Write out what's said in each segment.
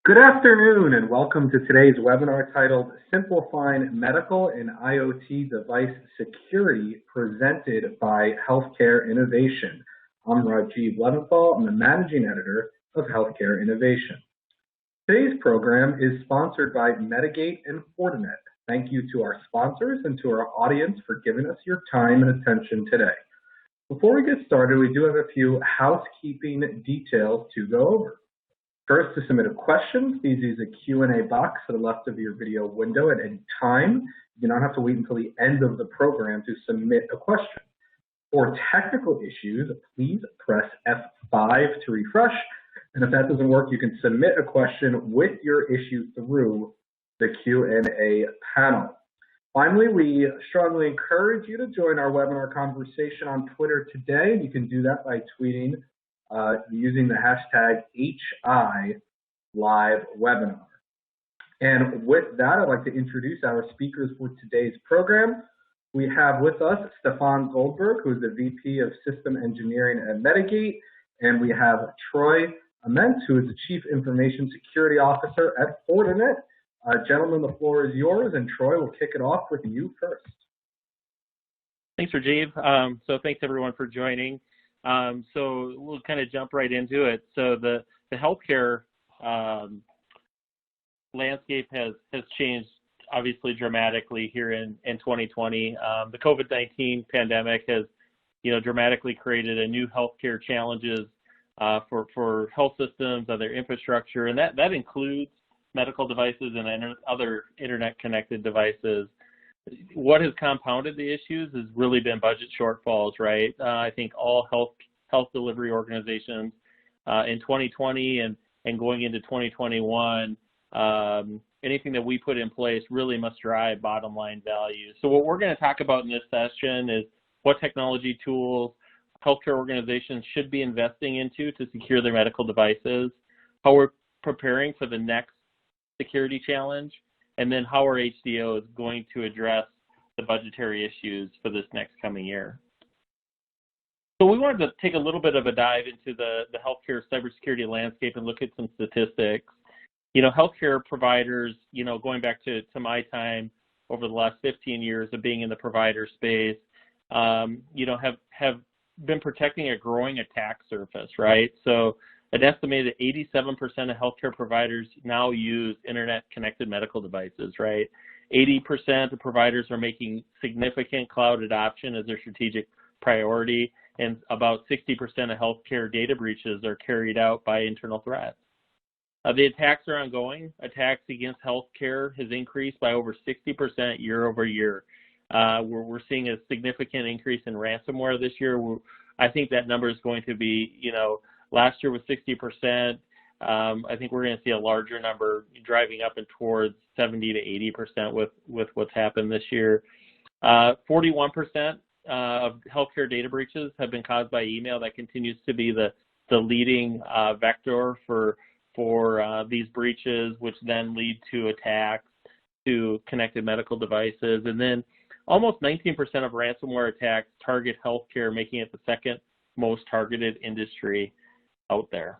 Good afternoon and welcome to today's webinar titled Simplifying Medical and IoT Device Security presented by Healthcare Innovation. I'm Rajiv Leventhal. I'm the Managing Editor of Healthcare Innovation. Today's program is sponsored by Medigate and Fortinet. Thank you to our sponsors and to our audience for giving us your time and attention today. Before we get started, we do have a few housekeeping details to go over. First, to submit a question, please use the Q&A box to the left of your video window at any time. You do not have to wait until the end of the program to submit a question. For technical issues, please press F5 to refresh. And if that doesn't work, you can submit a question with your issue through the Q&A panel. Finally, we strongly encourage you to join our webinar conversation on Twitter today. You can do that by tweeting using the hashtag HILiveWebinar. And with that, I'd like to introduce our speakers for today's program. We have with us Stefan Goldberg, who is the VP of System Engineering at Medigate, and we have Troy Ament, who is the Chief Information Security Officer at Fortinet. Gentlemen, the floor is yours, and Troy will kick it off with you first. Thanks, Rajiv. So thanks everyone for joining. So we'll kind of jump right into it. So the healthcare landscape has changed obviously dramatically here in 2020. The COVID-19 pandemic has, dramatically created a new healthcare challenges for health systems, other infrastructure, and that includes medical devices and other internet-connected devices. What has compounded the issues has really been budget shortfalls, right? I think all health delivery organizations in 2020 and going into 2021, anything that we put in place really must drive bottom line value. So what we're going to talk about in this session is what technology tools healthcare organizations should be investing into to secure their medical devices, how we're preparing for the next security challenge, and then how our HDO is going to address the budgetary issues for this next coming year. So we wanted to take a little bit of a dive into the healthcare cybersecurity landscape and look at some statistics. Healthcare providers, going back to my time over the last 15 years of being in the provider space, have been protecting a growing attack surface, right? So an estimated 87% of healthcare providers now use internet-connected medical devices, right? 80% of providers are making significant cloud adoption as their strategic priority, and about 60% of healthcare data breaches are carried out by internal threats. The attacks are ongoing. Attacks against healthcare has increased by over 60% year over year. We're seeing a significant increase in ransomware this year. I think that number is going to be, last year was 60%. I think we're going to see a larger number driving up and towards 70 to 80% with what's happened this year. 41% of healthcare data breaches have been caused by email. That continues to be the leading vector for these breaches, which then lead to attacks to connected medical devices. And then almost 19% of ransomware attacks target healthcare, making it the second most targeted industry out there.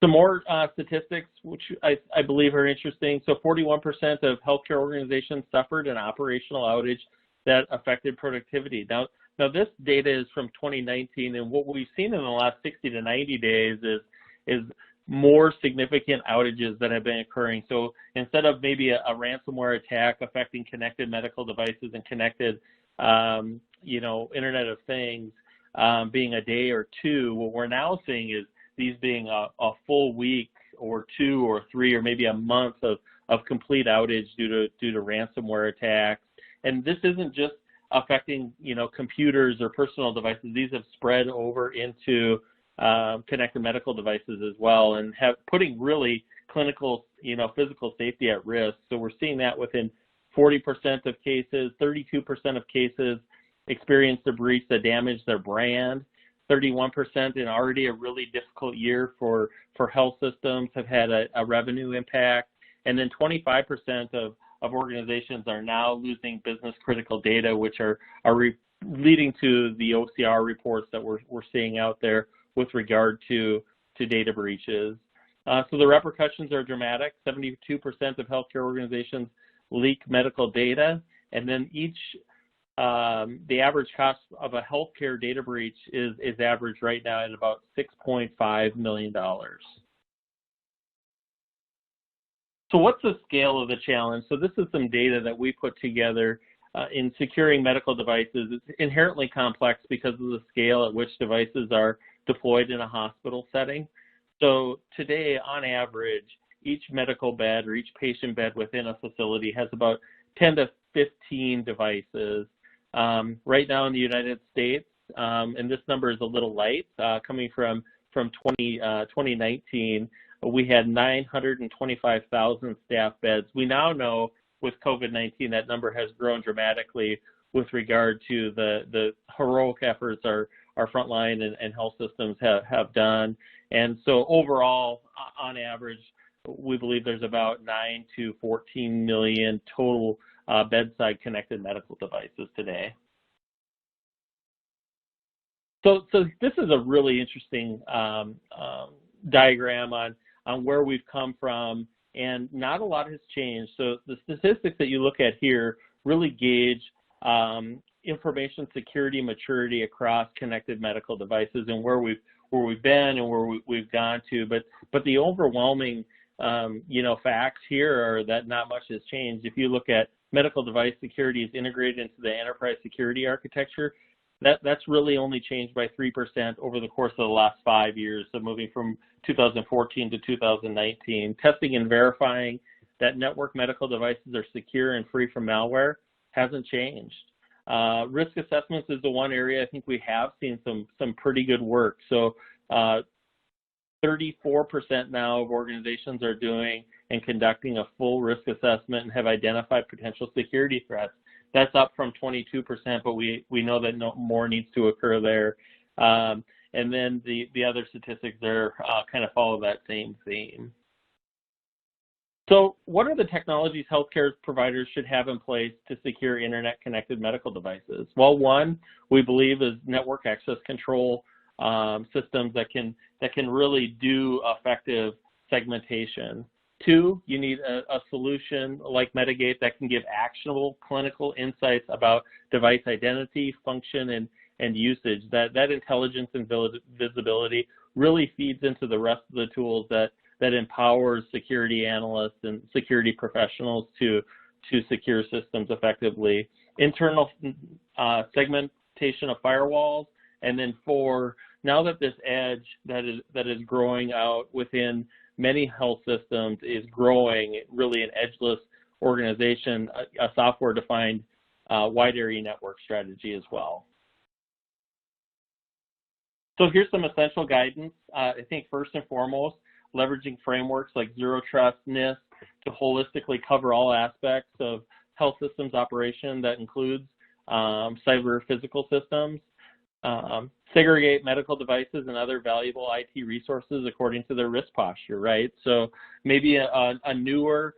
Some more statistics, which I believe are interesting. So 41% of healthcare organizations suffered an operational outage that affected productivity. Now this data is from 2019, and what we've seen in the last 60 to 90 days is more significant outages that have been occurring. So instead of maybe a ransomware attack affecting connected medical devices and connected, Internet of Things being a day or two, what we're now seeing is these being a full week or two or three or maybe a month of complete outage due to ransomware attacks. And this isn't just affecting computers or personal devices. These have spread over into connected medical devices as well, and putting really clinical physical safety at risk. So we're seeing that within 40% of cases. 32% of cases experienced a breach that damaged their brand. 31% in already a really difficult year for health systems have had a revenue impact. And then 25% of organizations are now losing business critical data, which are leading to the OCR reports that we're seeing out there with regard to data breaches. So the repercussions are dramatic. 72% of healthcare organizations leak medical data, and then the average cost of a healthcare data breach is averaged right now at about $6.5 million. So what's the scale of the challenge? So this is some data that we put together in securing medical devices. It's inherently complex because of the scale at which devices are deployed in a hospital setting. So today, on average, each medical bed or each patient bed within a facility has about 10 to 15 devices. Right now in the United States, and this number is a little light, coming from 2019, we had 925,000 staff beds. We now know with COVID-19 that number has grown dramatically with regard to the heroic efforts our frontline and health systems have done. And so overall, on average, we believe there's about 9 to 14 million total bedside connected medical devices today. So this is a really interesting diagram on where we've come from, and not a lot has changed. So the statistics that you look at here really gauge information security maturity across connected medical devices and where we've been and where we've gone to. But the overwhelming facts here are that not much has changed. If you look at medical device security is integrated into the enterprise security architecture, that's really only changed by 3% over the course of the last 5 years, so moving from 2014 to 2019. Testing and verifying that network medical devices are secure and free from malware hasn't changed. Risk assessments is the one area I think we have seen some pretty good work. So 34% now of organizations are doing and conducting a full risk assessment and have identified potential security threats. That's up from 22%, but we know that more needs to occur there. And then the other statistics there kind of follow that same theme. So what are the technologies healthcare providers should have in place to secure internet-connected medical devices? Well, one, we believe, is network access control systems that can really do effective segmentation. Two, you need a solution like Medigate that can give actionable clinical insights about device identity, function, and usage. That intelligence and visibility really feeds into the rest of the tools that empowers security analysts and security professionals to secure systems effectively. Internal segmentation of firewalls, and then four, now that this edge that is growing out within many health systems is growing, really an edgeless organization, a software-defined wide area network strategy as well. So here's some essential guidance. I think first and foremost, leveraging frameworks like Zero Trust, NIST, to holistically cover all aspects of health systems operation. That includes cyber physical systems, segregate medical devices and other valuable IT resources according to their risk posture, right? So maybe a newer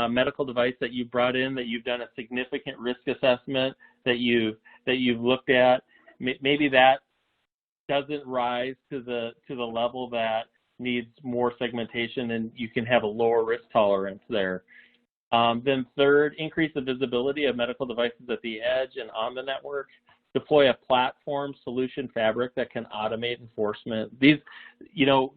medical device that you've brought in, that you've done a significant risk assessment, that you've looked at, maybe that doesn't rise to the level that needs more segmentation, and you can have a lower risk tolerance there. Then third, increase the visibility of medical devices at the edge and on the network. Deploy a platform solution fabric that can automate enforcement. These,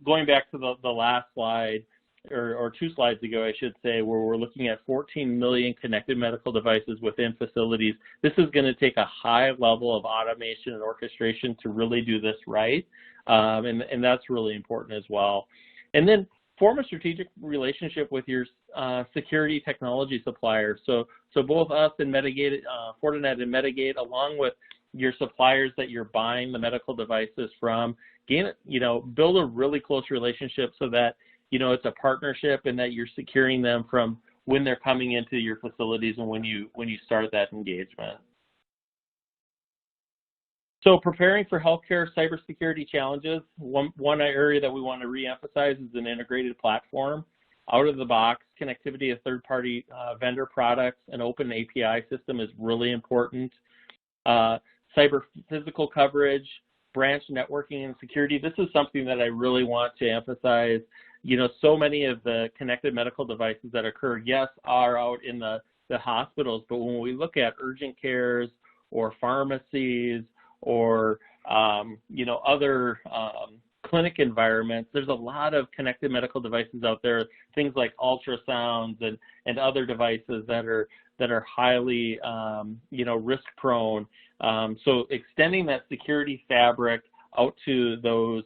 going back to the last slide, or 2 slides ago, I should say, where we're looking at 14 million connected medical devices within facilities. This is going to take a high level of automation and orchestration to really do this right, and that's really important as well. And then form a strategic relationship with your security technology suppliers. So both us and Medigate, Fortinet and Medigate, along with your suppliers that you're buying the medical devices from, build a really close relationship so that it's a partnership and that you're securing them from when they're coming into your facilities and when you start that engagement. So preparing for healthcare cybersecurity challenges, one area that we want to reemphasize is an integrated platform. Out of the box, connectivity of third-party vendor products and open API system is really important. Cyber physical coverage, branch networking and security. This is something that I really want to emphasize. so many of the connected medical devices that occur, yes, are out in the hospitals, but when we look at urgent cares or pharmacies or, other clinic environments, there's a lot of connected medical devices out there, things like ultrasounds and other devices that are highly, risk prone. So extending that security fabric out to those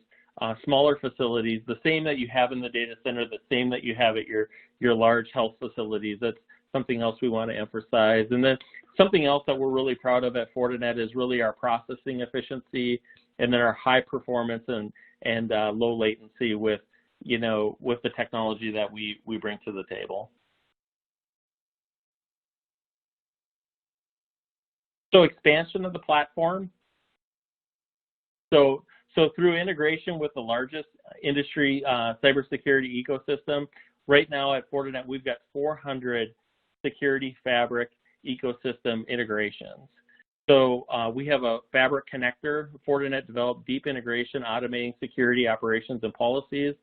smaller facilities, the same that you have in the data center, the same that you have at your large health facilities. That's something else we want to emphasize. And then something else that we're really proud of at Fortinet is really our processing efficiency, and then our high performance and low latency with the technology that we bring to the table. So expansion of the platform. So through integration with the largest industry cybersecurity ecosystem, right now at Fortinet, we've got 400 security fabric ecosystem integrations. So we have a fabric connector. Fortinet developed deep integration, automating security operations and policies.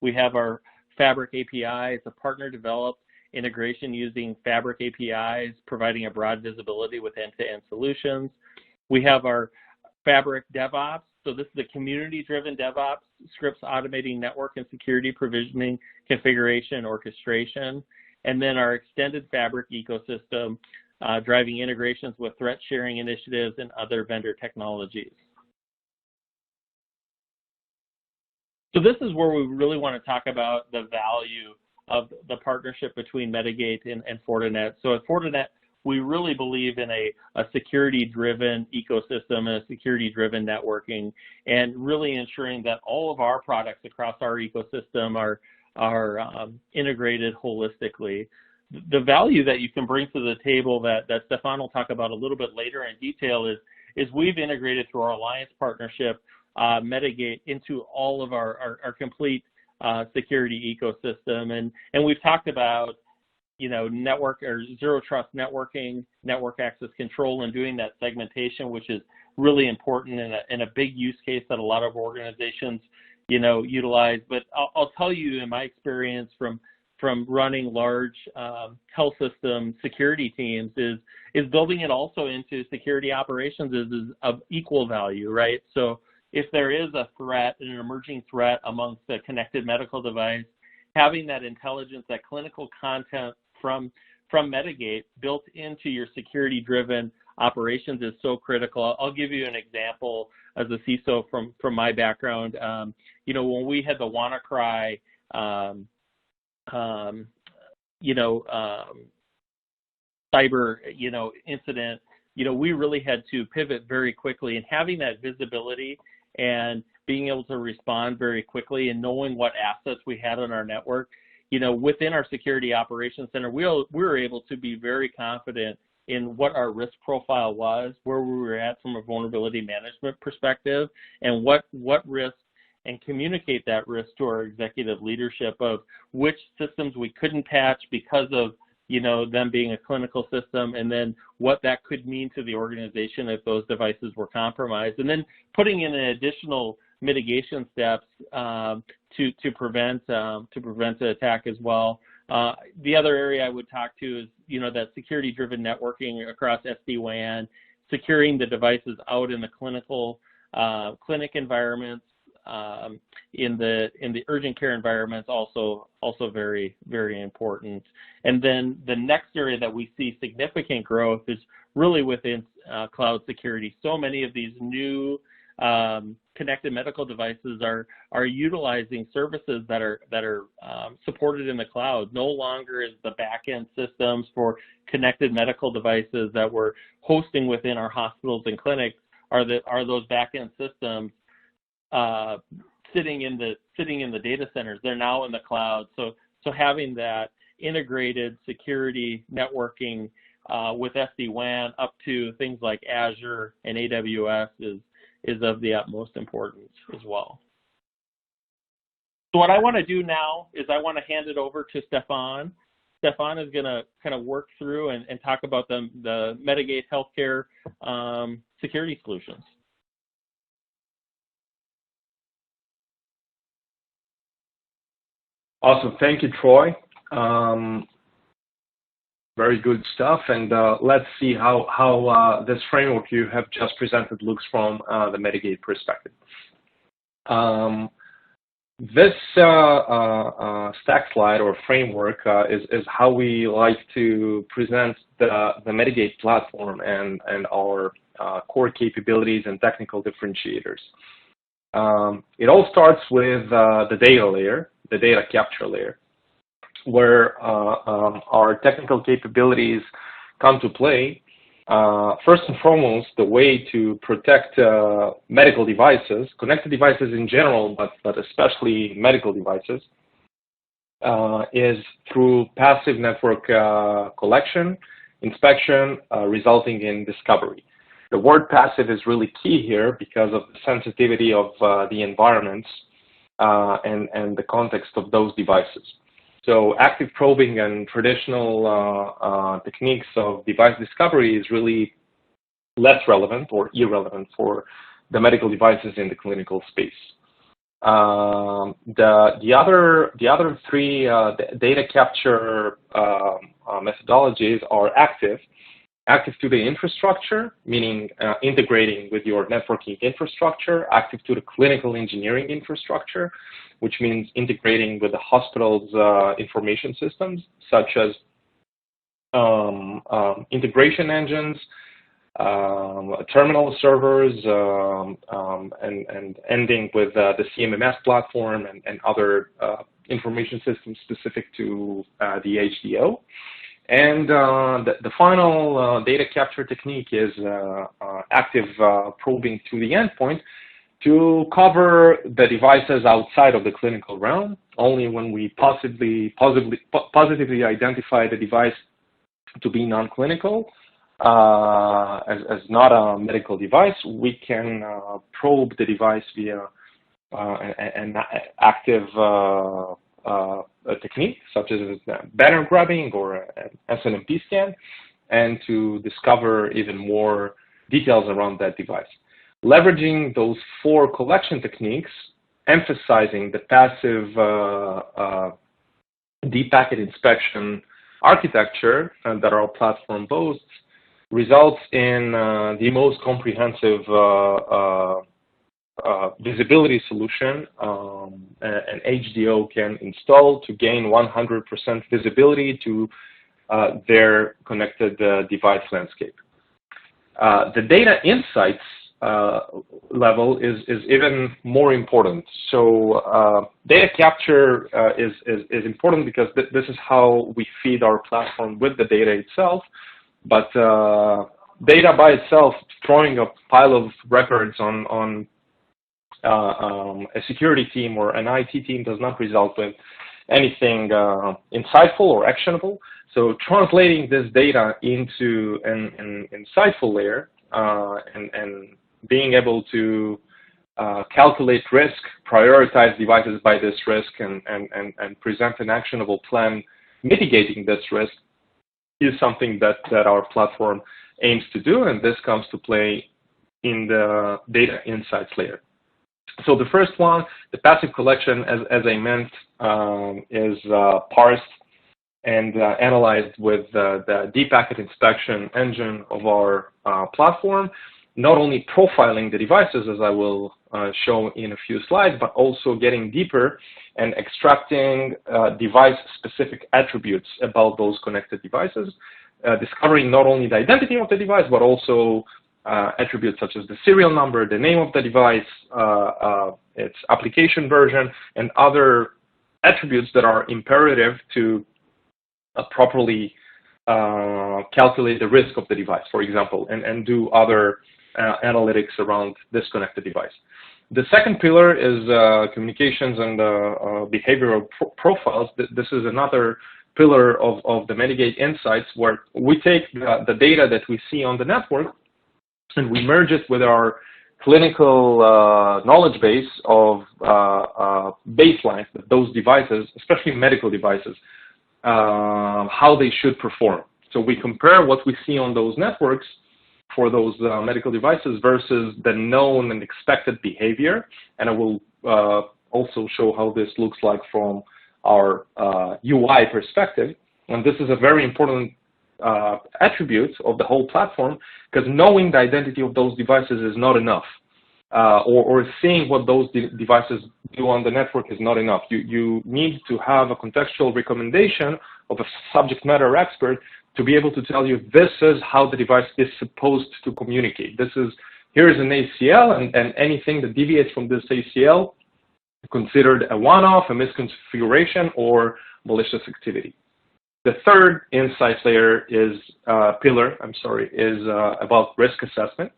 We have our fabric API. It's a partner-developed integration using fabric APIs, providing a broad visibility with end-to-end solutions. We have our fabric DevOps. So this is a community-driven DevOps, scripts automating network and security provisioning, configuration, orchestration. And then our extended fabric ecosystem, driving integrations with threat sharing initiatives and other vendor technologies. So this is where we really want to talk about the value of the partnership between Medigate and Fortinet. So at Fortinet, we really believe in a security-driven ecosystem and a security-driven networking, and really ensuring that all of our products across our ecosystem are integrated holistically. The value that you can bring to the table that Stefan will talk about a little bit later in detail is we've integrated through our alliance partnership Medigate into all of our complete security ecosystem, and we've talked about network or zero trust networking, network access control, and doing that segmentation, which is really important and a big use case that a lot of organizations utilize. But I'll tell you, in my experience from running large health system security teams, is building it also into security operations is of equal value, right? So if there is a threat, an emerging threat amongst the connected medical device, having that intelligence, that clinical content from Medigate built into your security-driven operations is so critical. I'll give you an example as a CISO from my background. When we had the WannaCry cyber incident, we really had to pivot very quickly, and having that visibility and being able to respond very quickly and knowing what assets we had on our network, within our security operations center, we were able to be very confident in what our risk profile was, where we were at from a vulnerability management perspective, and what risk, and communicate that risk to our executive leadership of which systems we couldn't patch because of them being a clinical system, and then what that could mean to the organization if those devices were compromised, and then putting in additional mitigation steps to prevent the attack as well. The other area I would talk to is that security-driven networking across SD-WAN, securing the devices out in the clinic environments, in the urgent care environments, also very, very important. And then the next area that we see significant growth is really within cloud security. So many of these new connected medical devices are utilizing services that are supported in the cloud. No longer is the back-end systems for connected medical devices that we're hosting within our hospitals and clinics are those back-end systems sitting in the data centers. They're now in the cloud. So having that integrated security networking with SD-WAN up to things like Azure and AWS is of the utmost importance as well. So what I want to do now is I want to hand it over to Stefan. Stefan is going to kind of work through and talk about the Medigate healthcare security solutions. Awesome. Thank you, Troy. Very good stuff. And let's see how this framework you have just presented looks from the Medigate perspective. This stack slide or framework is how we like to present the Medigate platform and our core capabilities and technical differentiators. It all starts with the data layer, the data capture layer, where our technical capabilities come to play. First and foremost, the way to protect medical devices, connected devices in general, but especially medical devices, is through passive network collection, inspection, resulting in discovery. The word passive is really key here because of the sensitivity of the environments and the context of those devices. So active probing and traditional techniques of device discovery is really less relevant or irrelevant for the medical devices in the clinical space. The other three data capture methodologies are active to the infrastructure, meaning integrating with your networking infrastructure, active to the clinical engineering infrastructure, which means integrating with the hospital's information systems, such as integration engines, terminal servers, and ending with the CMMS platform and other information systems specific to the HDO. And the final data capture technique is active probing to the endpoint to cover the devices outside of the clinical realm. Only when we positively identify the device to be non-clinical, as not a medical device, we can probe the device via an active a technique such as banner grabbing or an SNMP scan, and to discover even more details around that device. Leveraging those four collection techniques, emphasizing the passive deep packet inspection architecture that our platform boasts, results in the most comprehensive visibility solution an HDO can install to gain 100% visibility to their connected device landscape. The data insights level is even more important. So data capture is important because this is how we feed our platform with the data itself. But data by itself, throwing a pile of records on a security team or an IT team does not result in anything insightful or actionable. So translating this data into an insightful layer and being able to calculate risk, prioritize devices by this risk, and present an actionable plan mitigating this risk is something that our platform aims to do, and this comes to play in the data insights layer. So the first one, the passive collection, as I meant, is parsed and analyzed with the deep packet inspection engine of our platform, not only profiling the devices, as I will show in a few slides, but also getting deeper and extracting device-specific attributes about those connected devices, discovering not only the identity of the device, but also attributes such as the serial number, the name of the device, its application version, and other attributes that are imperative to properly calculate the risk of the device, for example, and do other analytics around this connected device. The second pillar is communications and behavioral profiles. This is another pillar of the Medigate Insights, where we take the data that we see on the network and we merge it with our clinical knowledge base of baselines that those devices, especially medical devices, how they should perform. So we compare what we see on those networks for those medical devices versus the known and expected behavior. And I will also show how this looks like from our UI perspective. And this is a very important attribute of the whole platform, because knowing the identity of those devices is not enough. Or seeing what those devices do on the network is not enough. You need to have a contextual recommendation of a subject matter expert to be able to tell you this is how the device is supposed to communicate. Here is an ACL, and anything that deviates from this ACL considered a one-off, a misconfiguration, or malicious activity. The third insight layer is about risk assessment,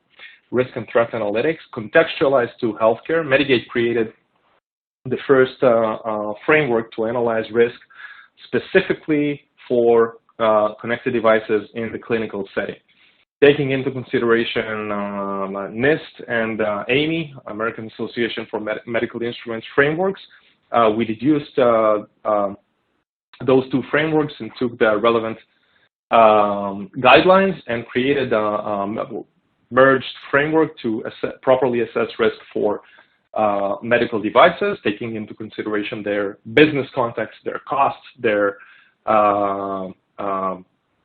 risk and threat analytics, contextualized to healthcare. Medigate created the first framework to analyze risk specifically for connected devices in the clinical setting, taking into consideration NIST and AAMI, American Association for Medical Instruments frameworks. We deduced those two frameworks and took the relevant guidelines and created a merged framework to properly assess risk for medical devices, taking into consideration their business context, their costs, their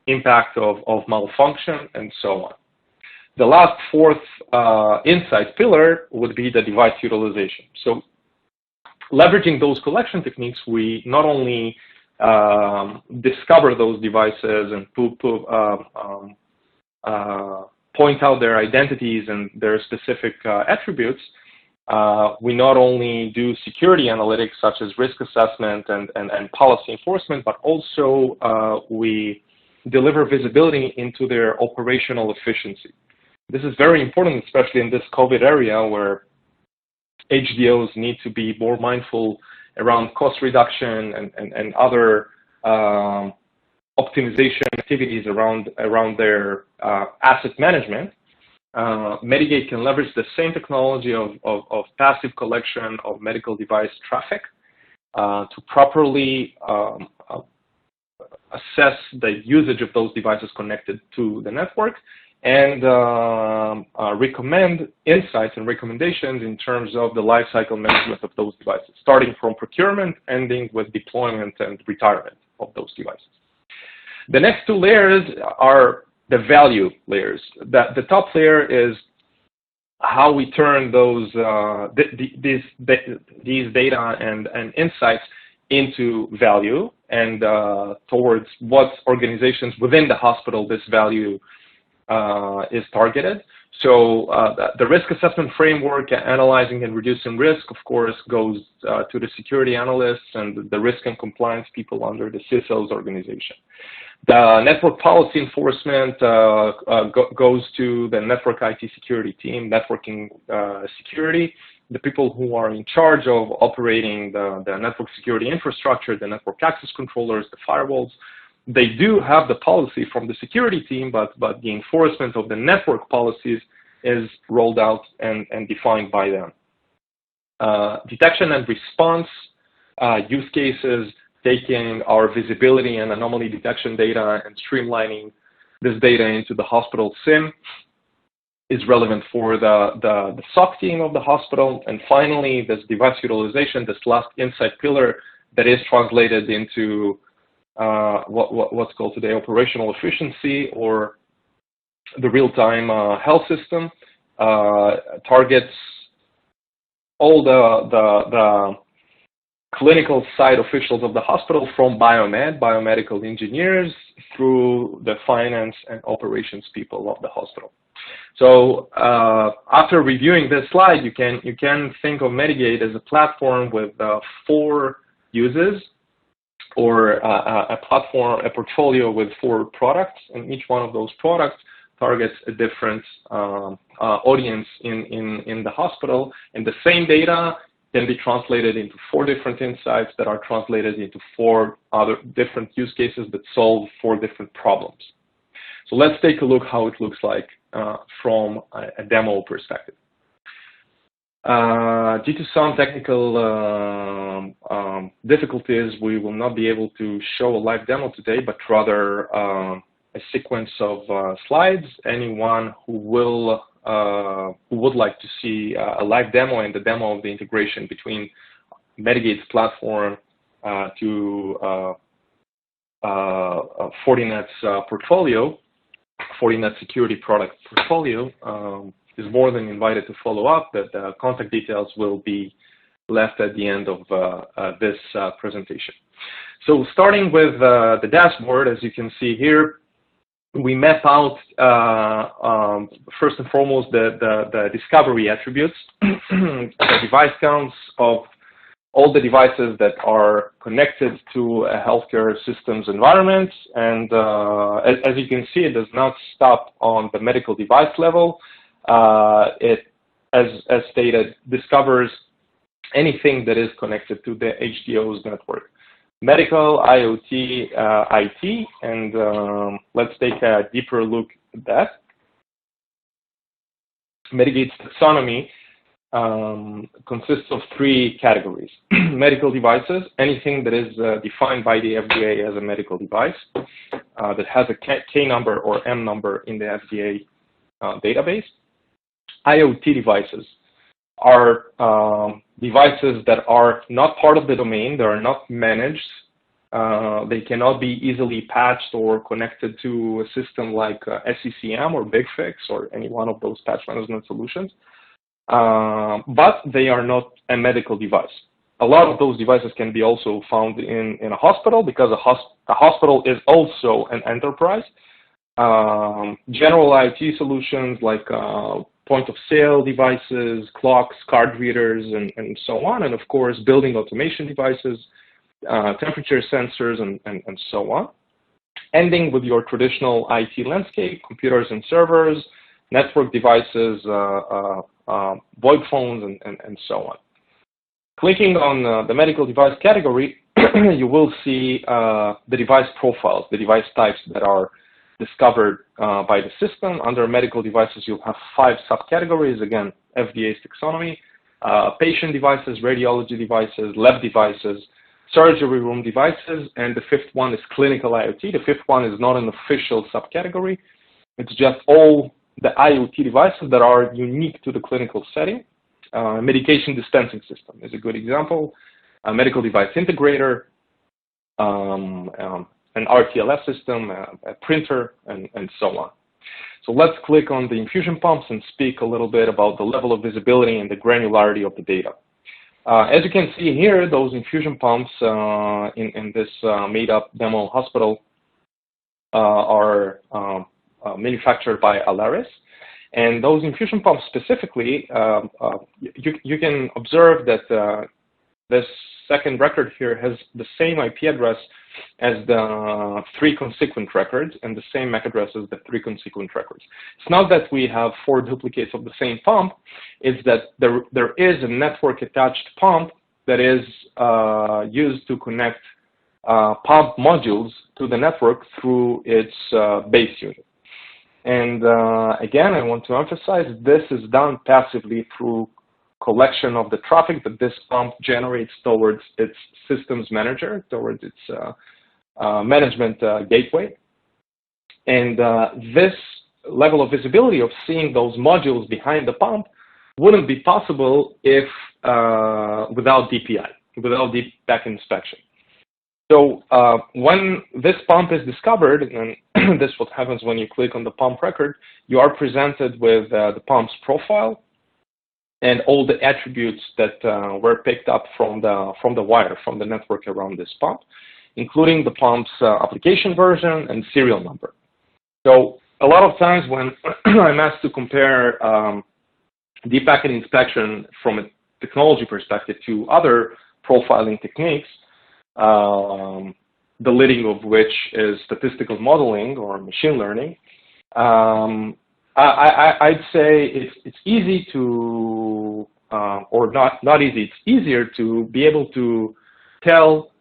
impact of malfunction, and so on. The last fourth insight pillar would be the device utilization. So leveraging those collection techniques, we not only discover those devices and point out their identities and their specific attributes, we not only do security analytics such as risk assessment and policy enforcement, but also we deliver visibility into their operational efficiency. This is very important, especially in this COVID area where HDOs need to be more mindful around cost reduction and other optimization activities around their asset management. Medigate can leverage the same technology of passive collection of medical device traffic to properly assess the usage of those devices connected to the network and recommend insights and recommendations in terms of the lifecycle management of those devices, starting from procurement, ending with deployment and retirement of those devices. The next two layers are the value layers. The top layer is how we turn those these data and insights into value and towards what organizations within the hospital this value is targeted. So the risk assessment framework, analyzing and reducing risk, of course, goes to the security analysts and the risk and compliance people under the CISO's organization. The network policy enforcement goes to the network IT security team, networking security, the people who are in charge of operating the network security infrastructure, the network access controllers, the firewalls. They do have the policy from the security team, but the enforcement of the network policies is rolled out and defined by them. Detection and response use cases, taking our visibility and anomaly detection data and streamlining this data into the hospital SIM is relevant for the SOC team of the hospital. And finally, this device utilization, this last insight pillar that is translated into what's called today operational efficiency, or the real-time health system, targets all the clinical side officials of the hospital, from biomedical engineers, through the finance and operations people of the hospital. So after reviewing this slide, you can think of Medigate as a platform with 4 uses, or a portfolio with 4 products, and each one of those products targets a different audience in the hospital, and the same data can be translated into 4 different insights that are translated into 4 other different use cases that solve 4 different problems. So let's take a look how it looks like from a demo perspective. Due to some technical difficulties, we will not be able to show a live demo today, but rather a sequence of slides. Anyone who would like to see a live demo and the demo of the integration between Medigate's platform to Fortinet's portfolio, Fortinet security product portfolio, is more than invited to follow up. The contact details will be left at the end of this presentation. So starting with the dashboard, as you can see here, we map out first and foremost the discovery attributes, the device counts of all the devices that are connected to a healthcare systems environment. And as you can see, it does not stop on the medical device level. It, as stated, discovers anything that is connected to the HDO's network. Medical, IoT, IT, and let's take a deeper look at that. Medigate's taxonomy consists of three categories. Medical devices, anything that is defined by the FDA as a medical device that has a K number or M number in the FDA database. IoT devices are devices that are not part of the domain, they are not managed, they cannot be easily patched or connected to a system like SCCM or BigFix or any one of those patch management solutions, but they are not a medical device. A lot of those devices can be also found in a hospital, because a hospital is also an enterprise. General IT solutions like point-of-sale devices, clocks, card readers, and so on, and of course building automation devices, temperature sensors, and so on. Ending with your traditional IT landscape, computers and servers, network devices, VoIP phones, and so on. Clicking on the medical device category, you will see the device profiles, the device types that are discovered by the system. Under medical devices, you'll have 5 subcategories. Again, FDA's taxonomy: patient devices, radiology devices, lab devices, surgery room devices, and the 5th one is clinical IoT. The 5th one is not an official subcategory. It's just all the IoT devices that are unique to the clinical setting. Medication dispensing system is a good example. A medical device integrator, an RTLS system, a printer, and so on. So let's click on the infusion pumps and speak a little bit about the level of visibility and the granularity of the data. As you can see here, those infusion pumps in this made-up demo hospital are manufactured by Alaris. And those infusion pumps specifically, you can observe that this second record here has the same IP address as the 3 consequent records and the same MAC address as the 3 consequent records. It's not that we have 4 duplicates of the same pump, it's that there is a network attached pump that is used to connect pump modules to the network through its base unit. And again, I want to emphasize this is done passively through collection of the traffic that this pump generates towards its systems manager, towards its management gateway. And this level of visibility of seeing those modules behind the pump wouldn't be possible if without DPI, without deep back inspection. So when this pump is discovered, and this is what happens when you click on the pump record, you are presented with the pump's profile and all the attributes that were picked up from the wire, from the network around this pump, including the pump's application version and serial number. So a lot of times when I'm asked to compare deep packet inspection from a technology perspective to other profiling techniques, the leading of which is statistical modeling or machine learning, I'd say it's easy to, or not easy, it's easier to be able to tell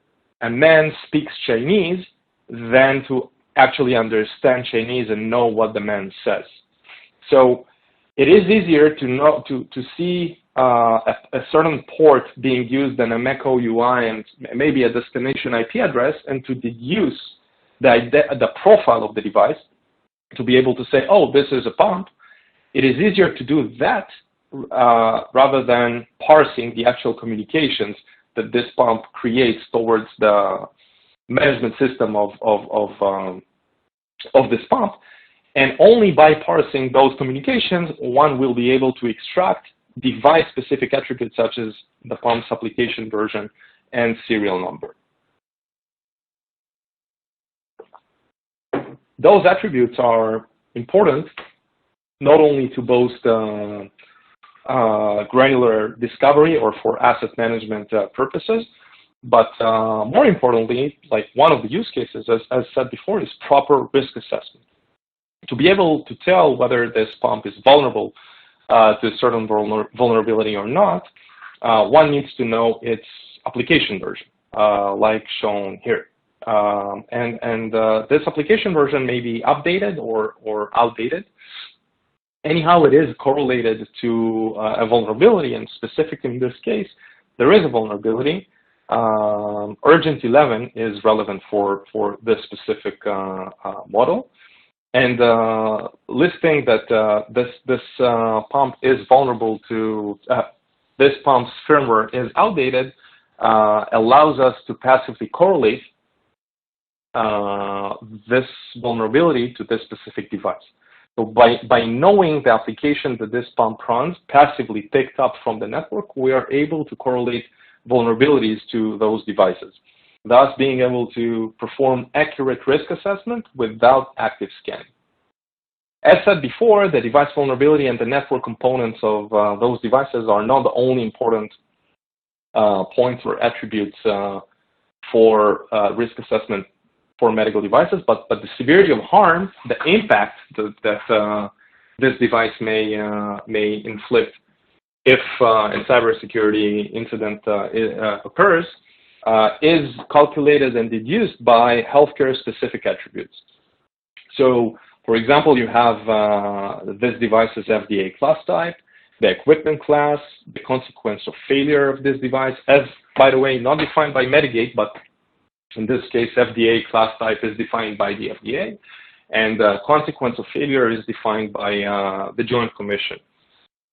a man speaks Chinese than to actually understand Chinese and know what the man says. So it is easier to know, to see a certain port being used in a Mac OUI and maybe a destination IP address, and to deduce the profile of the device to be able to say, oh, this is a pump. It is easier to do that rather than parsing the actual communications that this pump creates towards the management system of this pump. And only by parsing those communications, one will be able to extract device-specific attributes such as the pump's application version and serial number. Those attributes are important not only to boast granular discovery or for asset management purposes, but more importantly, like one of the use cases, as said before, is proper risk assessment. To be able to tell whether this pump is vulnerable to a certain vulnerability or not, one needs to know its application version, like shown here. This application version may be updated or outdated. Anyhow, it is correlated to a vulnerability, and specifically in this case, there is a vulnerability. Urgent 11 is relevant for this specific model. And listing that this pump is vulnerable to, this pump's firmware is outdated, allows us to passively correlate this vulnerability to this specific device. So by knowing the application that this pump runs passively picked up from the network, we are able to correlate vulnerabilities to those devices, thus being able to perform accurate risk assessment without active scanning. As said before, the device vulnerability and the network components of those devices are not the only important points or attributes for risk assessment for medical devices, but the severity of harm, the impact that this device may inflict if a cybersecurity incident occurs, is calculated and deduced by healthcare-specific attributes. So, for example, you have this device's FDA class type, the equipment class, the consequence of failure of this device, as, by the way, not defined by Medigate, but in this case, FDA class type is defined by the FDA, and consequence of failure is defined by the Joint Commission.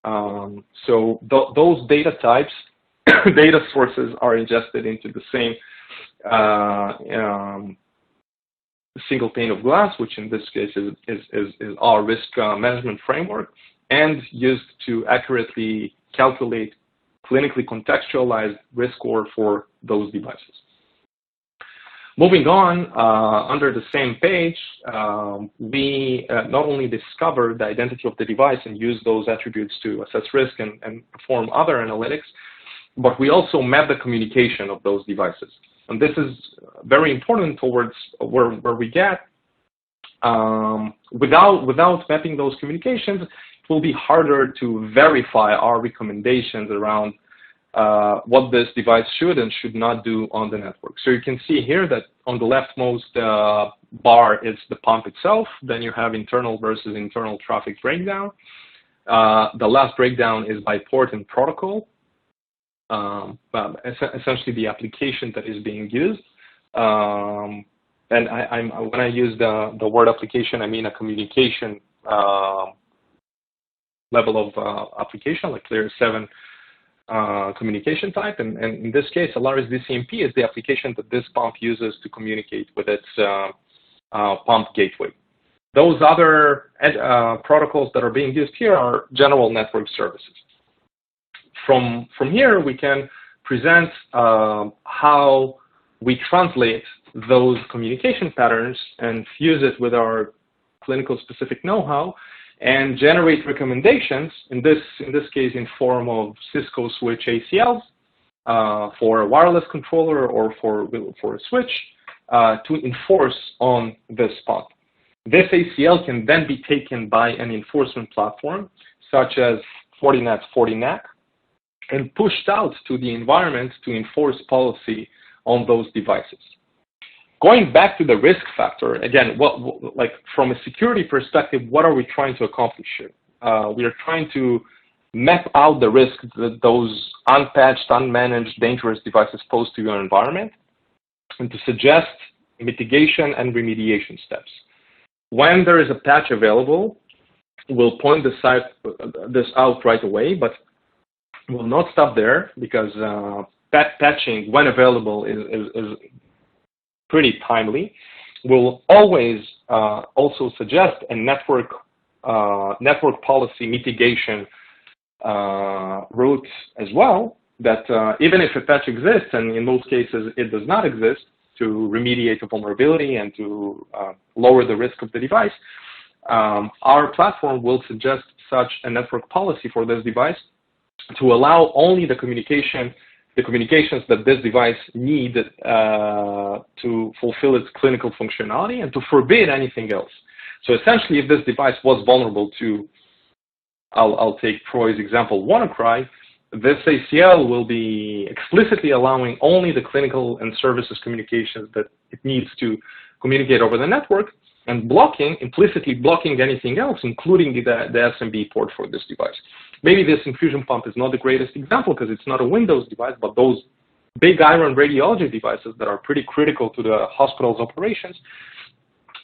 So those data types, data sources are ingested into the same single pane of glass, which in this case is our risk management framework, and used to accurately calculate clinically contextualized risk score for those devices. Moving on, under the same page, we not only discover the identity of the device and use those attributes to assess risk and perform other analytics, but we also map the communication of those devices. And this is very important towards where we get. Without mapping those communications, it will be harder to verify our recommendations around what this device should and should not do on the network. So you can see here that on the leftmost bar is the pump itself. Then you have internal versus internal traffic breakdown. The last breakdown is by port and protocol, essentially the application that is being used. And when I use the word application, I mean a communication level of application, like Layer 7 communication type, and in this case, Alaris DCMP is the application that this pump uses to communicate with its pump gateway. Those other protocols that are being used here are general network services. From here, we can present how we translate those communication patterns and fuse it with our clinical specific know-how and generate recommendations, in this case in form of Cisco switch ACLs for a wireless controller or for a switch to enforce on this pump. This ACL can then be taken by an enforcement platform such as Fortinet, Fortinet, and pushed out to the environment to enforce policy on those devices. Going back to the risk factor, again, like from a security perspective, what are we trying to accomplish here? We are trying to map out the risk that those unpatched, unmanaged, dangerous devices pose to your environment, and to suggest mitigation and remediation steps. When there is a patch available, we'll point this out right away, but we'll not stop there, because patching, when available, is pretty timely. We'll always also suggest a network policy mitigation route as well, that even if a patch exists, and in most cases it does not exist, to remediate a vulnerability and to lower the risk of the device, our platform will suggest such a network policy for this device to allow only the communications that this device needs to fulfill its clinical functionality, and to forbid anything else. So essentially, if this device was vulnerable to, I'll take Troy's example, WannaCry, this ACL will be explicitly allowing only the clinical and services communications that it needs to communicate over the network, and implicitly blocking anything else, including the SMB port for this device. Maybe this infusion pump is not the greatest example because it's not a Windows device, but those big iron radiology devices that are pretty critical to the hospital's operations,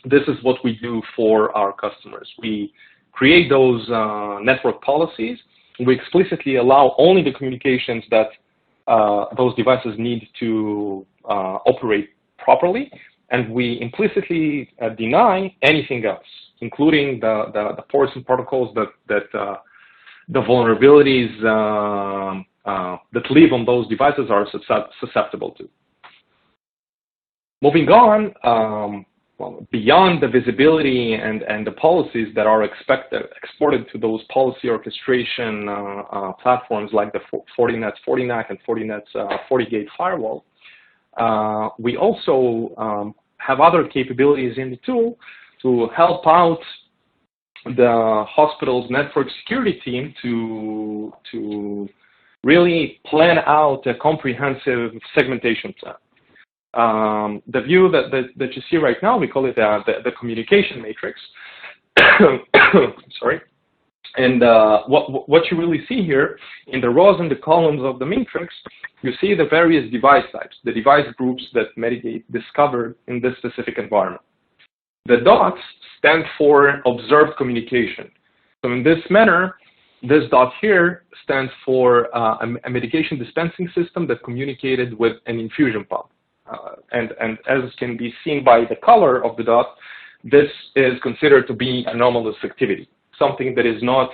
this is what we do for our customers. We create those network policies. We explicitly allow only the communications that those devices need to operate properly, and we implicitly deny anything else, including the ports and protocols that the vulnerabilities that live on those devices are susceptible to. Moving on, well, beyond the visibility and the policies that are exported to those policy orchestration platforms like the Fortinet's FortiNAC and Fortinet's FortiGate firewall, we also have other capabilities in the tool to help out the hospital's network security team to really plan out a comprehensive segmentation plan. The view that you see right now, we call it the communication matrix. Sorry. And what you really see here in the rows and the columns of the matrix, you see the various device types, the device groups that Medigate discovered in this specific environment. The dots stand for observed communication. So in this manner, this dot here stands for a medication dispensing system that communicated with an infusion pump. And as can be seen by the color of the dot, this is considered to be anomalous activity, something that is not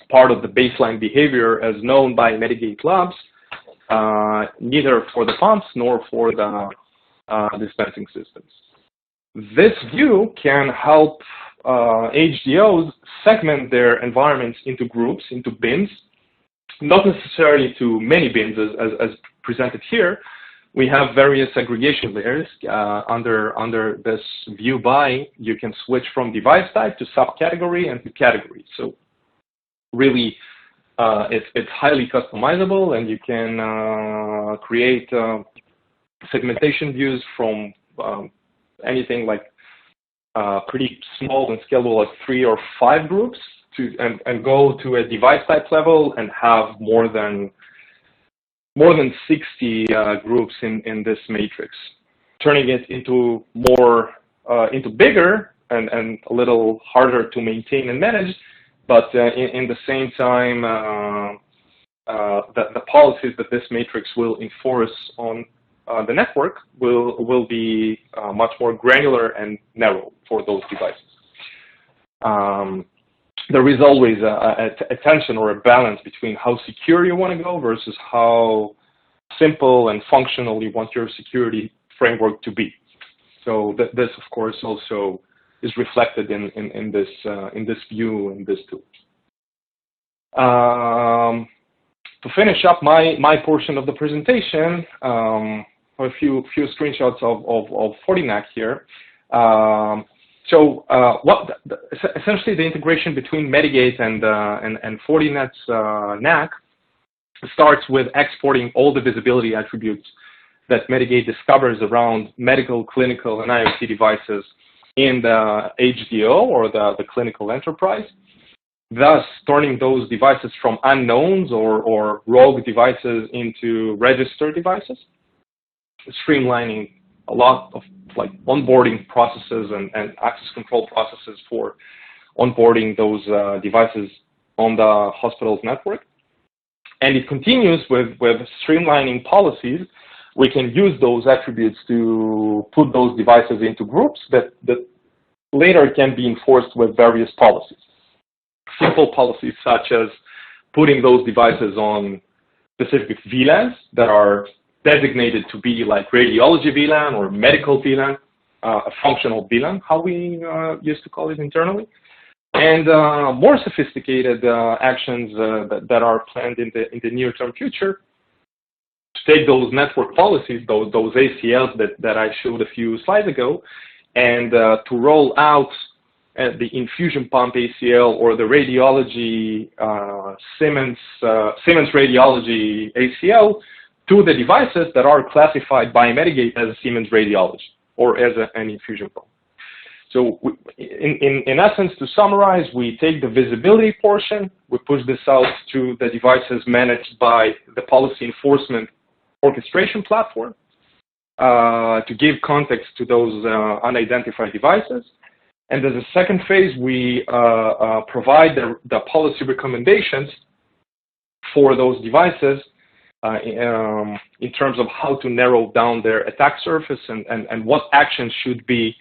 part of the baseline behavior as known by Medigate Labs, neither for the pumps nor for the dispensing systems. This view can help HDOs segment their environments into groups, into bins, not necessarily to many bins as presented here. We have various aggregation layers. Under this view by, you can switch from device type to subcategory and to category. So really, it's highly customizable, and you can create segmentation views from anything like pretty small and scalable, like 3 or 5 groups, and go to a device type level and have more than 60 groups in this matrix, turning it into into bigger and a little harder to maintain and manage, but in the same time, the policies that this matrix will enforce on the network will be much more granular and narrow for those devices. There is always a tension or a balance between how secure you want to go versus how simple and functional you want your security framework to be. So this, of course, also is reflected in this view, in this tool. To finish up my portion of the presentation, a few screenshots of FortiNAC here. Essentially the integration between Medigate and Fortinet's NAC starts with exporting all the visibility attributes that Medigate discovers around medical, clinical, and IoT devices in the HDO or the clinical enterprise, thus turning those devices from unknowns or rogue devices into registered devices, streamlining a lot of like onboarding processes and access control processes for onboarding those devices on the hospital's network. And it continues with streamlining policies. We can use those attributes to put those devices into groups that later can be enforced with various policies. Simple policies such as putting those devices on specific VLANs that are designated to be like radiology VLAN or medical VLAN, a functional VLAN, how we used to call it internally. And more sophisticated actions that are planned in the near-term future to take those network policies, those ACLs that I showed a few slides ago, and to roll out the infusion pump ACL or the radiology Siemens radiology ACL to the devices that are classified by Medigate as Siemens radiology or as an infusion pump. So in essence, to summarize, we take the visibility portion, we push this out to the devices managed by the policy enforcement orchestration platform to give context to those unidentified devices. And as a second phase, we provide the policy recommendations for those devices in terms of how to narrow down their attack surface and what actions should be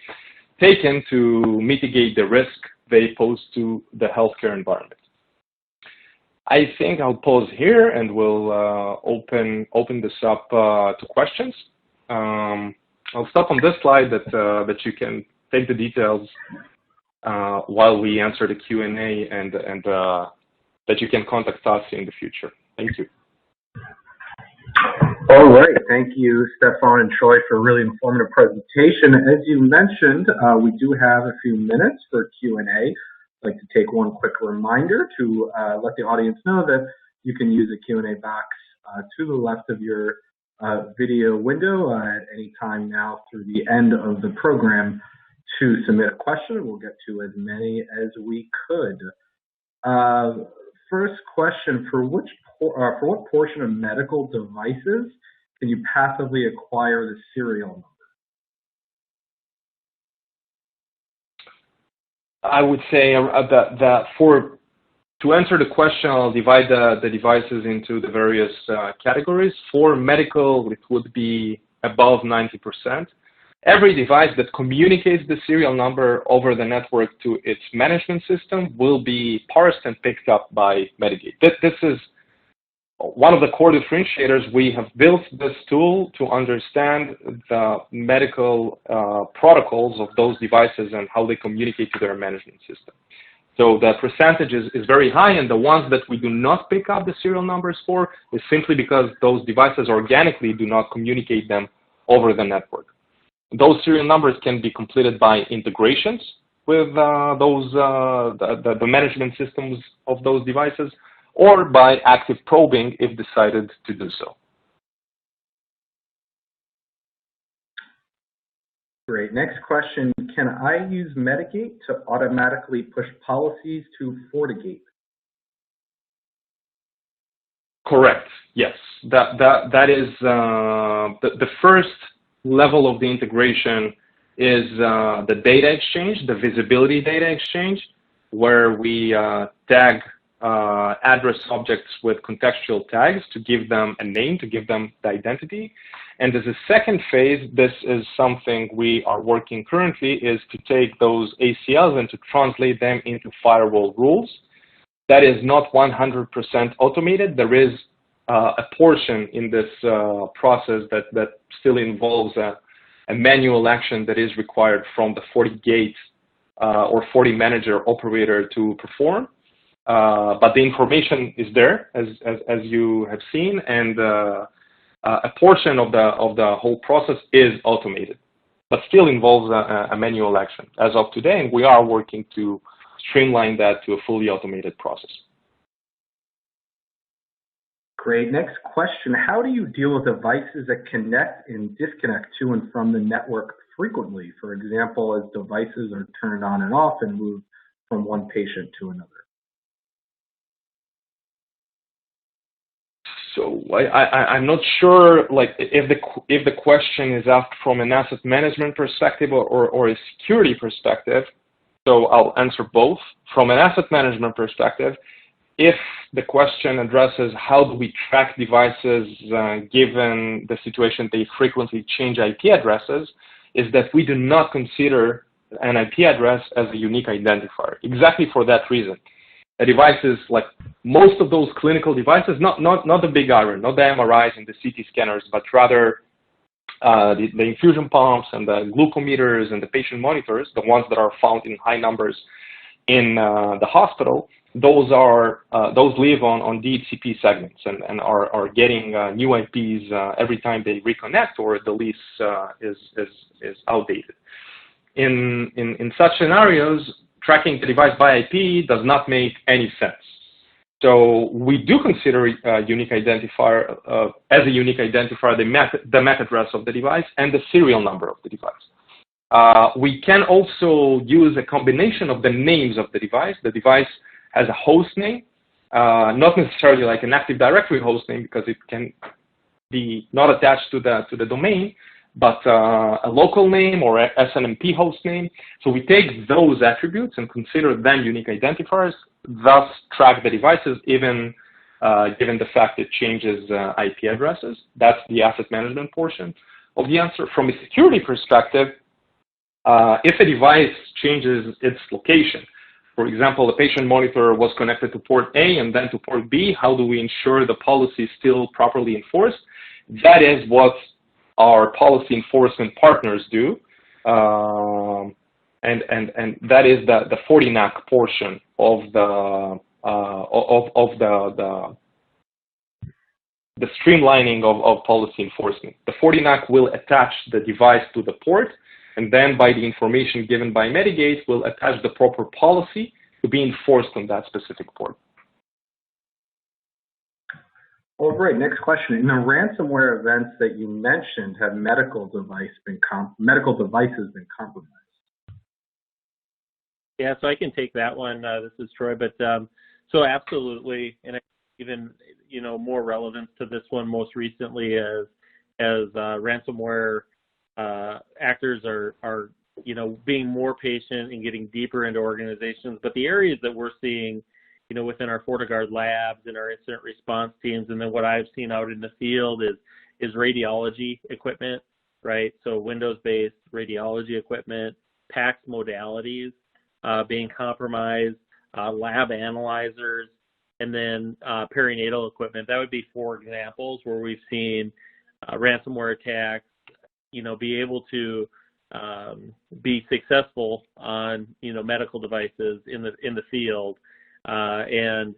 taken to mitigate the risk they pose to the healthcare environment. I think I'll pause here and we'll open this up to questions. I'll stop on this slide that you can take the details while we answer the Q&A and that you can contact us in the future. Thank you. All right, thank you, Stefan and Troy, for a really informative presentation. As you mentioned, we do have a few minutes for Q&A. I'd like to take one quick reminder to let the audience know that you can use the Q&A box to the left of your video window at any time now through the end of the program to submit a question. We'll get to as many as we could. First question, for what portion of medical devices can you passively acquire the serial number? I would say that to answer the question, I'll divide the devices into the various categories. For medical, it would be above 90%. Every device that communicates the serial number over the network to its management system will be parsed and picked up by Medigate. This is one of the core differentiators. We have built this tool to understand the medical protocols of those devices and how they communicate to their management system. So the percentage is very high, and the ones that we do not pick up the serial numbers for is simply because those devices organically do not communicate them over the network. Those serial numbers can be completed by integrations with the management systems of those devices, or by active probing if decided to do so. Great. Next question, can I use Medigate to automatically push policies to FortiGate? Correct, yes. That is the first level of the integration is the data exchange, the visibility data exchange, where we tag address objects with contextual tags to give them a name, to give them the identity. And as a second phase, this is something we are working currently, is to take those ACLs and to translate them into firewall rules. That is not 100% automated. There is a portion in this process that still involves a manual action that is required from the FortiGate or FortiManager operator to perform. But the information is there, as you have seen, and a portion of the whole process is automated, but still involves a manual action as of today, and we are working to streamline that to a fully automated process. Great. Next question, how do you deal with devices that connect and disconnect to and from the network frequently? For example, as devices are turned on and off and moved from one patient to another. So I'm not sure, like, if the question is asked from an asset management perspective or a security perspective. So I'll answer both. From an asset management perspective, if the question addresses how do we track devices given the situation they frequently change IP addresses, is that we do not consider an IP address as a unique identifier, exactly for that reason. A device is like most of those clinical devices, not the big iron, not the MRIs and the CT scanners, but rather the infusion pumps and the glucometers and the patient monitors, the ones that are found in high numbers in the hospital. Those live on DHCP segments and are getting new IPs every time they reconnect or the lease is outdated. In such scenarios, tracking the device by IP does not make any sense. So we do consider a unique identifier as a unique identifier the MAC address of the device and the serial number of the device. We can also use a combination of the names of the device. The device has a host name, not necessarily like an Active Directory host name because it can be not attached to the domain, but a local name or a SNMP host name. So we take those attributes and consider them unique identifiers, thus track the devices even given the fact it changes IP addresses. That's the asset management portion of the answer. From a security perspective, if a device changes its location, for example, the patient monitor was connected to port A and then to port B, how do we ensure the policy is still properly enforced? That is what our policy enforcement partners do, and that is the FortiNAC portion of the streamlining of policy enforcement. The FortiNAC will attach the device to the port, and then by the information given by Medigate, will attach the proper policy to be enforced on that specific port. Well, great. Next question. In the ransomware events that you mentioned, have medical devices been compromised? Yeah, so I can take that one. This is Troy, but so absolutely, and even more relevance to this one most recently as ransomware actors are being more patient and getting deeper into organizations. But the areas that we're seeing, within our FortiGuard labs and our incident response teams, and then what I've seen out in the field is radiology equipment, right? So Windows-based radiology equipment, PACS modalities being compromised, lab analyzers, and then perinatal equipment. That would be 4 examples where we've seen ransomware attacks, be able to be successful on, medical devices in the field. And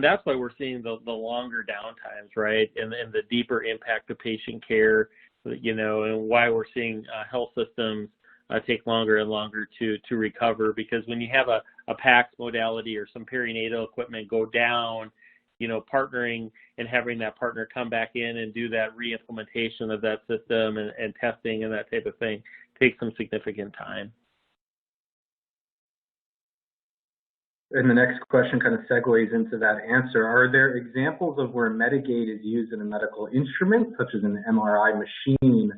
that's why we're seeing the longer downtimes, right? And the deeper impact of patient care, and why we're seeing health systems take longer and longer to recover. Because when you have a PACS modality or some perinatal equipment go down, partnering and having that partner come back in and do that re-implementation of that system and testing and that type of thing takes some significant time. And the next question kind of segues into that answer. Are there examples of where Medigate is used in a medical instrument, such as an MRI machine?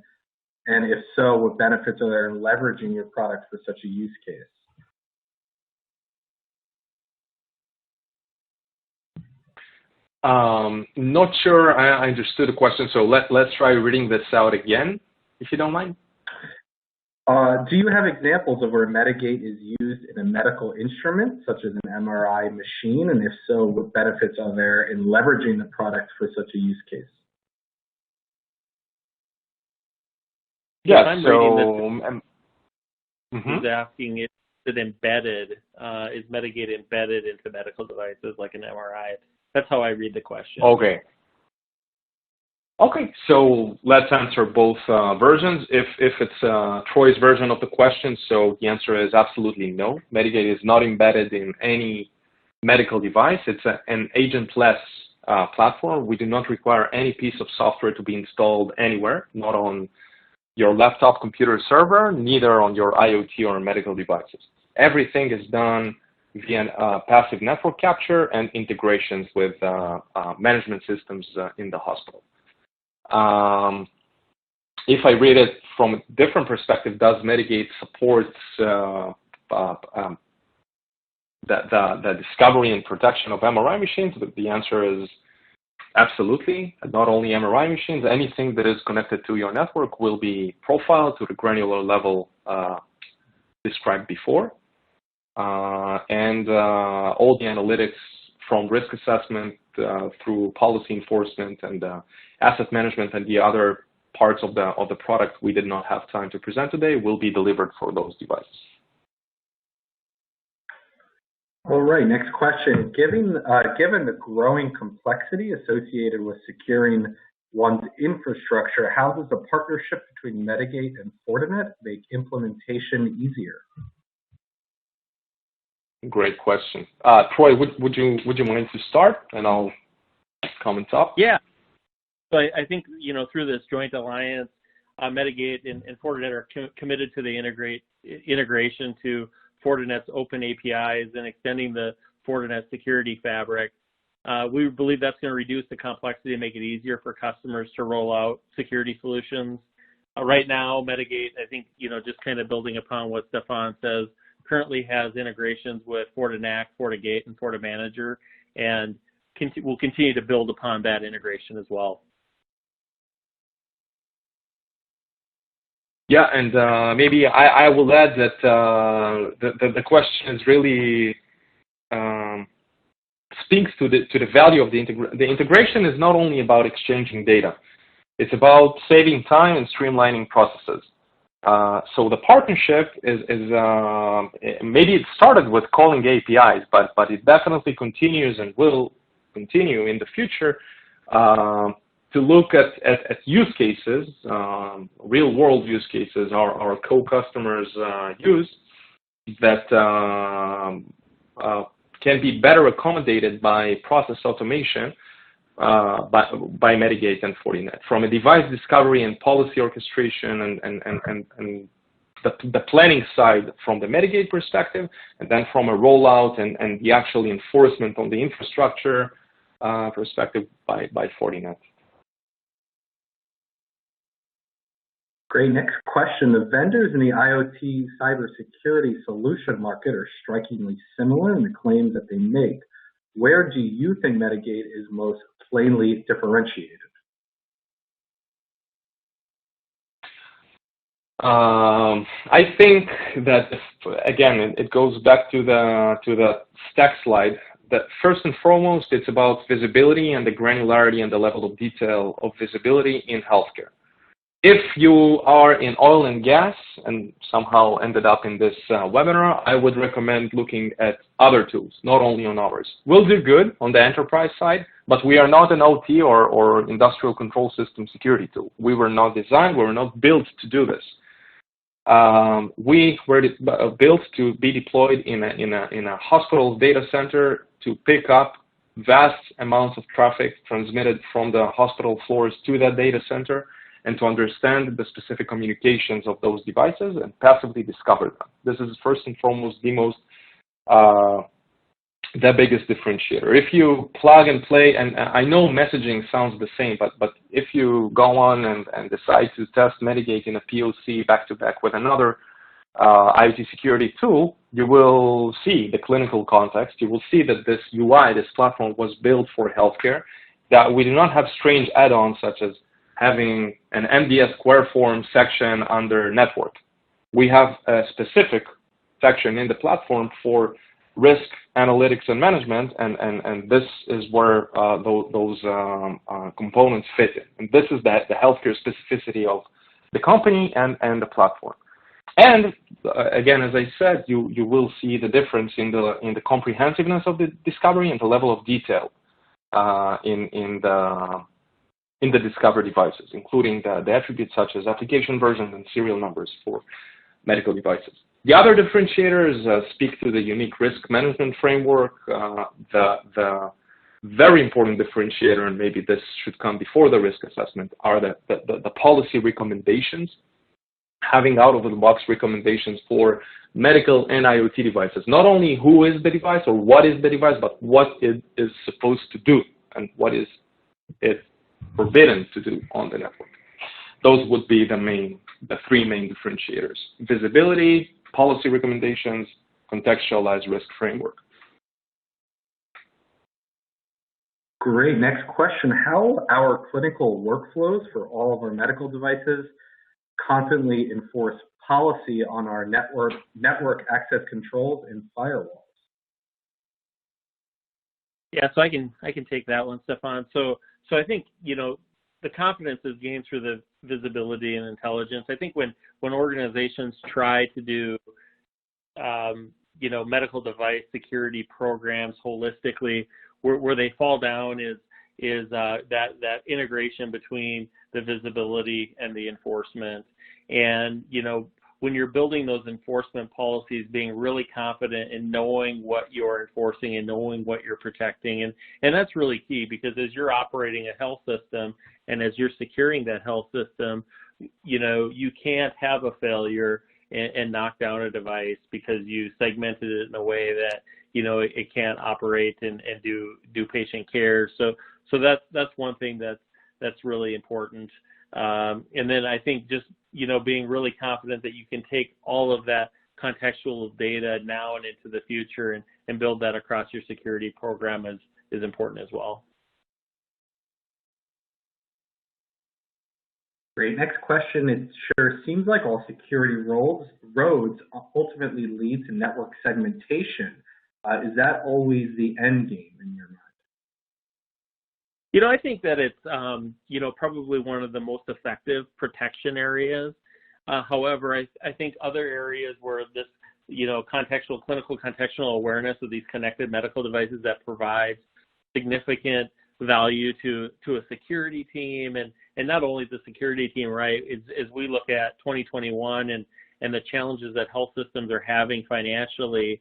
And if so, what benefits are there in leveraging your product for such a use case? Not sure I understood the question, so let's try reading this out again, if you don't mind. Do you have examples of where Medigate is used in a medical instrument, such as an MRI machine? And if so, what benefits are there in leveraging the product for such a use case? Yeah, I'm reading this. He's asking, is it embedded? Is Medigate embedded into medical devices like an MRI? That's how I read the question. Okay. Okay, so let's answer both versions. If it's Troy's version of the question, so the answer is absolutely no. Medigate is not embedded in any medical device. It's an agentless platform. We do not require any piece of software to be installed anywhere, not on your laptop computer server, neither on your IoT or medical devices. Everything is done via passive network capture and integrations with management systems in the hospital. If I read it from a different perspective, does Medigate support the discovery and protection of MRI machines? The answer is absolutely. Not only MRI machines, anything that is connected to your network will be profiled to the granular level described before. And all the analytics from risk assessment through policy enforcement and asset management and the other parts of the product we did not have time to present today will be delivered for those devices. All right, next question. Given the growing complexity associated with securing one's infrastructure, how does the partnership between Medigate and Fortinet make implementation easier? Great question. Troy, would you mind to start, and I'll comment up? Yeah. So I think, through this joint alliance, Medigate and Fortinet are committed to the integration to Fortinet's open APIs and extending the Fortinet security fabric. We believe that's going to reduce the complexity and make it easier for customers to roll out security solutions. Right now, Medigate, I think, just kind of building upon what Stefan says, currently has integrations with Fortinet, FortiGate, and FortiManager, and we'll continue to build upon that integration as well. Yeah, and maybe I will add that the question is really speaks to the value of the integration. The integration is not only about exchanging data; it's about saving time and streamlining processes. So the partnership is maybe it started with calling APIs, but it definitely continues and will continue in the future to look at use cases, real world use cases our co-customers use that can be better accommodated by process automation by Medigate and Fortinet, from a device discovery and policy orchestration and the planning side from the Medigate perspective, and then from a rollout and the actual enforcement on the infrastructure perspective by Fortinet. Great. Next question. The vendors in the IoT cybersecurity solution market are strikingly similar in the claims that they make. Where do you think Medigate is most plainly differentiated? I think that, again, it goes back to the stack slide, that first and foremost, it's about visibility and the granularity and the level of detail of visibility in healthcare. If you are in oil and gas and somehow ended up in this webinar, I would recommend looking at other tools, not only on ours. We'll do good on the enterprise side, but we are not an OT or industrial control system security tool. We were not designed, we were not built to do this. We were built to be deployed in a hospital data center to pick up vast amounts of traffic transmitted from the hospital floors to that data center, and to understand the specific communications of those devices and passively discover them. This is first and foremost the biggest differentiator. If you plug and play, and I know messaging sounds the same, but if you go on and decide to test Medigate in a POC back-to-back with another IoT security tool, you will see the clinical context. You will see that this UI, this platform, was built for healthcare, that we do not have strange add-ons such as having an MDS Square Form section under network. We have a specific section in the platform for risk analytics and management, and this is where those components fit in. And this is the healthcare specificity of the company and the platform. And again, as I said, you will see the difference in the comprehensiveness of the discovery and the level of detail in the discover devices, including the attributes such as application versions and serial numbers for medical devices. The other differentiators speak to the unique risk management framework. The very important differentiator, and maybe this should come before the risk assessment, are the policy recommendations, having out-of-the-box recommendations for medical and IoT devices. Not only who is the device or what is the device, but what it is supposed to do and what is it forbidden to do on the network. Those would be the three main differentiators: visibility, policy recommendations, contextualized risk framework. Great. Next question. How our clinical workflows for all of our medical devices constantly enforce policy on our network access controls and firewalls? Yeah, so I can take that one, Stefan. So I think, the confidence is gained through the visibility and intelligence. I think when organizations try to do medical device security programs holistically, where they fall down is that integration between the visibility and the enforcement. And when you're building those enforcement policies, being really confident in knowing what you're enforcing and knowing what you're protecting, and that's really key, because as you're operating a health system and as you're securing that health system, you can't have a failure and knock down a device because you segmented it in a way that it can't operate and do patient care. So that's one thing that's really important. And then I think just being really confident that you can take all of that contextual data now and into the future and build that across your security program is important as well. Great. Next question. It sure seems like all security roads ultimately lead to network segmentation. Is that always the end game in your mind? I think that it's, probably one of the most effective protection areas. However, I think other areas where this, clinical contextual awareness of these connected medical devices that provides significant value to a security team, and not only the security team, right, as we look at 2021 and the challenges that health systems are having financially,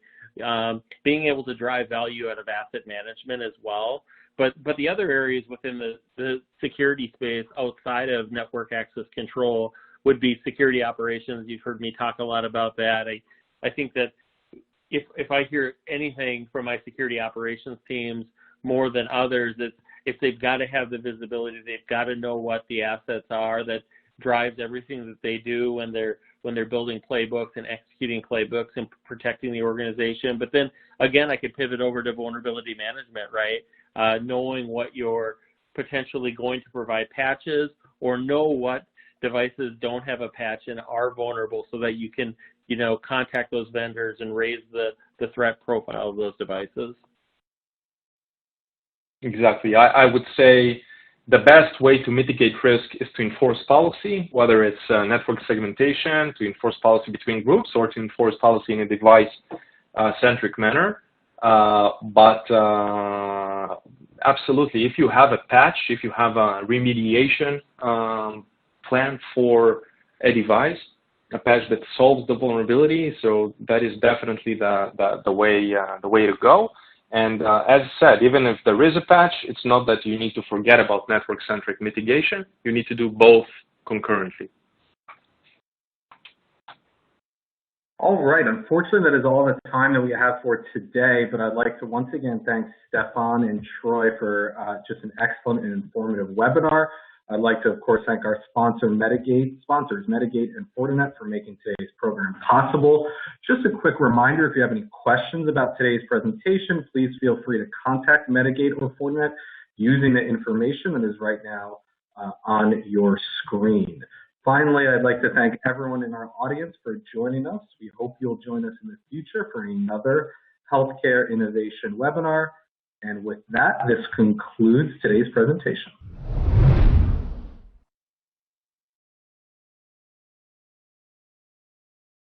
being able to drive value out of asset management as well. But the other areas within the security space outside of network access control would be security operations. You've heard me talk a lot about that. I think that if I hear anything from my security operations teams more than others, it's if they've got to have the visibility, they've got to know what the assets are that drives everything that they do when they're building playbooks and executing playbooks and protecting the organization. But then again, I could pivot over to vulnerability management, right? Knowing what you're potentially going to provide patches, or know what devices don't have a patch and are vulnerable, so that you can, contact those vendors and raise the threat profile of those devices. Exactly. I would say the best way to mitigate risk is to enforce policy, whether it's network segmentation, to enforce policy between groups, or to enforce policy in a device-centric manner. But absolutely, if you have a patch, if you have a remediation plan for a device, a patch that solves the vulnerability, so that is definitely the way to go. And as said, even if there is a patch, it's not that you need to forget about network-centric mitigation. You need to do both concurrently. All right. Unfortunately, that is all the time that we have for today, but I'd like to once again thank Stefan and Troy for just an excellent and informative webinar. I'd like to, of course, thank our sponsors, Medigate and Fortinet, for making today's program possible. Just a quick reminder, if you have any questions about today's presentation, please feel free to contact Medigate or Fortinet using the information that is right now on your screen. Finally, I'd like to thank everyone in our audience for joining us. We hope you'll join us in the future for another healthcare innovation webinar. And with that, this concludes today's presentation.